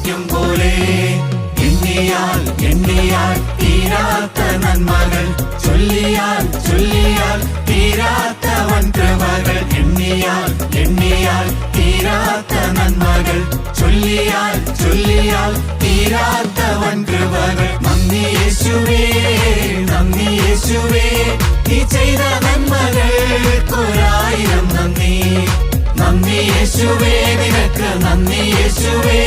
വായിക്കും പോലെ. എണ്ണിയാൽ എണ്ണിയാൽ തീരാത്ത നന്മകൾ, ചൊല്ലിയാൽ ചൊല്ലിയാൽ തീരാത്ത വൻകൃപകൾ. എണ്ണിയാൽ എണ്ണിയാൽ തീരാത്ത നന്മകൾ, ചൊല്ലിയാൽ ചൊല്ലിയാൽ തീരാത്ത വൻകൃപകൾ. നന്ദി യേശുവേ, നന്ദി യേശുവേ, നീ ചെയ്ത നന്മകൾക്കൊരായിരം നന്ദി. നന്ദി യേശുവേ, നിനക്ക് നന്ദി യേശുവേ.